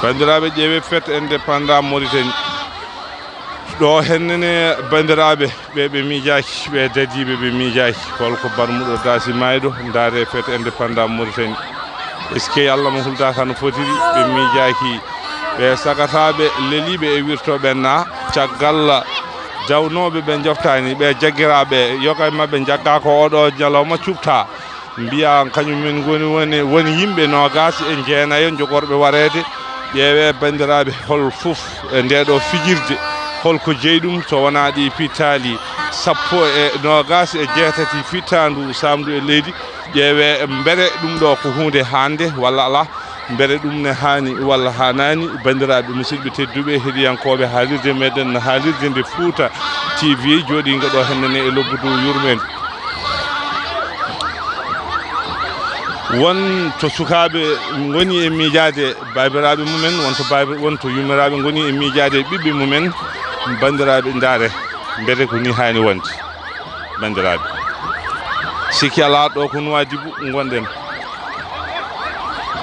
bandiraɓe ƴeewe fête indépendant Mauritanie ɗo hennene bandiraɓe ɓe miijaki ɓe dadiɓe ɓe miijaki holko barmuɗo dasi mayɗo ndaare fête indépendant Mauritanie est ce que Allah mo hultaka no fotiri ɓe miijaki ɓe sagataɓe leliɓe e wirtoɓe na caggal jawnoɓe ɓe joftani ɓe jagguiraɓe yoga mabɓe jagga ko oɗo ñalawma cubta mbiya kañumen woni yimɓe nogas e jeenayo jogorɓe warede ƴeewe bandiraɓe hol fof e ndeɗo fijirde holko jeeyi ɗum so wona ɗi pittali 16 fittandu samdu e leydi ƴeewe mbere ɗum ɗo ko hunde hande walla ala mbere ɗum ne hani walla hanani bandiraɓe musidɓe tedduɓe heeɗiyankoɓe haalirde meɗen haalirde nde Fouta TV joɗiga ɗo hennene e lobbudu yurmede won to sukaɓe goni e miijade babiraɓe mumen wonto yummiraɓe goni e miijade ɓiɓɓe mumen bandiraɓe ndaare mbete ko ni hani wonde bandiraɓe sikki ala ɗo ko Nouadhibou gonɗen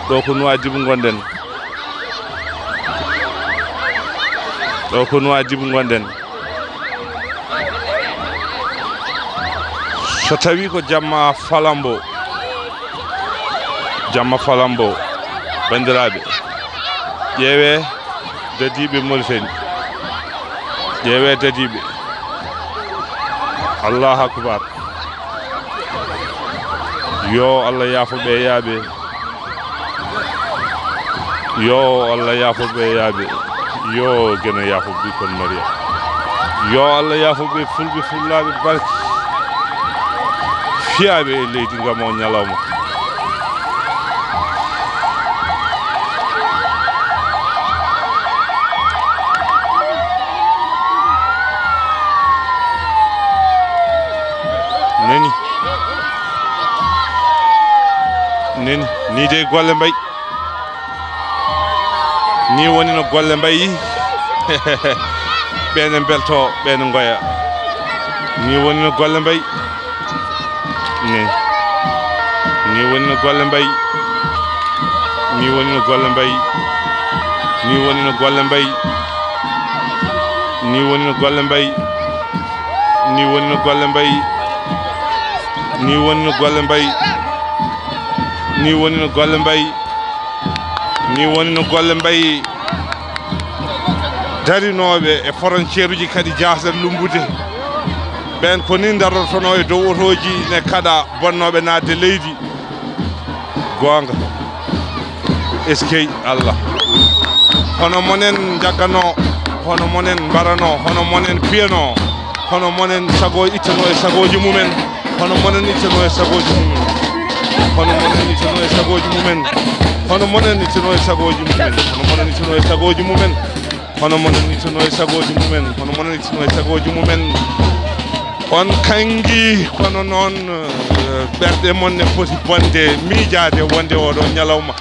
ɗo ko Nouadhibou gonɗen ɗo ko Nouadhibou gonɗen so tawi ko jamma falambo bandiraɓe ƴeewe dadiɓe Mauritanie ƴeewe dadiɓe Allahu akbar yo Allah yaafo ɓe yaaɓe yo Allah yaafo ɓe yaaɓe yo gene yaafo bikon Maria yo Allah yaafo ɓe fulɓe fullaɓe barke fiyaɓe e leydi ngam o ñalawma neni ni de golle mbay ni woni no golle mbayi ɓene belto ɓene goya ni woni no golle mbay ni woni no golle mbay ni woni no golle mbay ni woni no golle mbay ni woni no golle mbay ni woni no golle mbay ni woni no golle mbay ni woni no golle mbay ni woni no golle mbay darinoɓe e frontiére uji kadi jasat lumbude ɓen ko ni darortono e dow otoji ne kaɗa bonnoɓe nadde leydi gonga eskey Allah hono monen jaggano hono monen mbarano hono monen piyano hono monen sago ittano e sagoji mumen hono monen ittano e sagoji mumen hono monen ittano e sagoji mumen hono monen ittano e sagoji mumen hono monen ittano e sagoji mumen hono monen ittano e sagoji mumen hono monen ittano e sagoji mumen on kangi kono noon ɓerɗe mon ne foti bonde miijade wonde oɗo ñalawma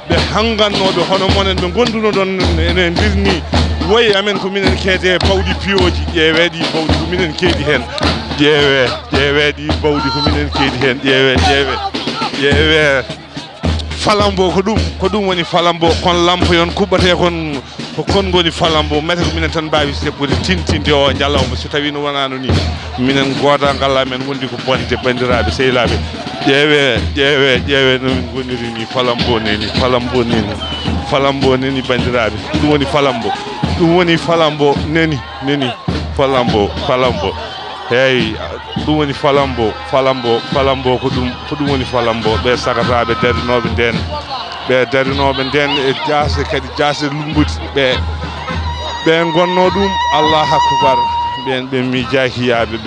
ɓe hangannoɓe hono monen ɓe gonduno ɗon ene ndirni woyi amen ko minen keede bawɗi piyoji ƴeewe ɗi bawɗi ko minen keedi hen ƴeewe ɗi bawɗi ko minen keedi hen ƴeewe falambo ko ɗum woni falambo kon lampoyon kuɓɓate kon ko kon goni falambo mete ko minen tan mbawi seppude tintinde o ñalawma so tawi no wonano ni minen gooda ngalla men wondi ko bonde bandiraɓe sehilaɓe ƴeewe nomin goniri ni falambo neni bandiraɓe ɗum woni falambo neni falambo hey ɗum woni falambo ko ɗum woni falambo ɓe sagataɓe darinoɓe nden e jase kadi jase lumbude ɓe gonno ɗum Allahu akbar ɓen ɓe miijaki yaaɓe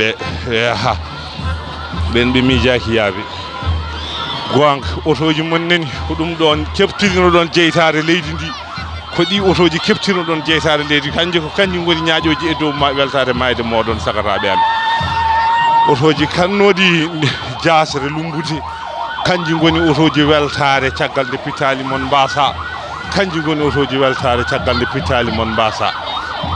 ɓen ɓe miijaki yaaɓe gonga otoji mon neni ko ɗum ɗon keftirino ɗon jeytare leydi ndi ko ɗi otoji keftirino ɗon jeytare leydi kanji goni ñaaƴoji e dow weltare mayde moɗon sagataɓe amen otoji kannoɗi jasre lumbude kanji goni otoji weltare caggal nde pitali mon mbasa kanji goni otoji weltare caggal nde pitali mon mbasa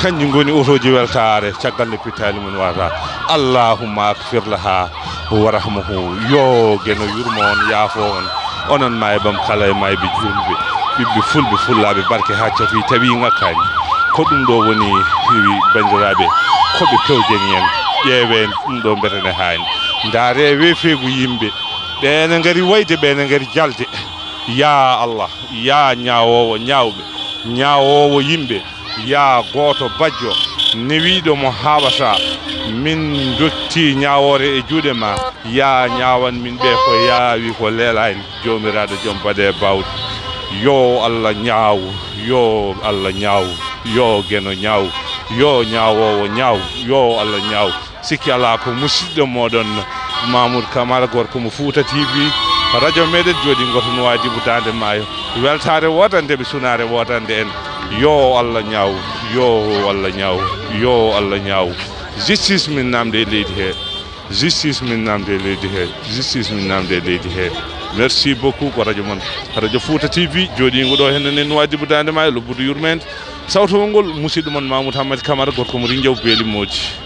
kanji goni otoji weltare caggal nde pitali mon wata allahumma akfir laha warahmahu yo geno yurmo on yaafo on onon maybam kala e mayɓe julɓe ɓiɓɓe fulɓe fullaɓe barke ha catu tawi ngakkani ko ɗum ɗo woni bandiraɓe koɓe pewjeni en ƴeewe ɗum ɗo mbetene hani ndaare weefeegu yimɓe ɓeene ngari wayde ɓeene ngari jalde ya Allah ya ñawowo ñawɓe ñawowo yimɓe ya goto bajjo newiɗo mo haɓata min dotti ñawore e juuɗe ma ya ñawan min ɓe ko yaawi ko leelani jomiraɗo joom baɗe bawɗe yo Allah ñaaw yo Allah ñaaw yo geno ñaaw yo ñawowo ñaaw yo Allah ñaaw sikki ala ko musidɗo moɗon Mamoudou Camara gorko mo Fouta TV radio meɗen jooɗi goto no Wadibu Dande Maayo weltare wodande ɓe sunare wodande en yo Allah ñaaw yo Allah ñaaw yo Allah ñaaw justice min namde e leydi he justice min namde e leydi he justice min namde e leydi he merci beaucoup ko radio mon radio Fouta TV jooɗigo ɗo hen nen Wadibu Dande Maayo lobbudu yurmede sawtowol ngol musidɗo mon Mamoudou Hammet Camara gorko mo Rindiaw Beeli Moji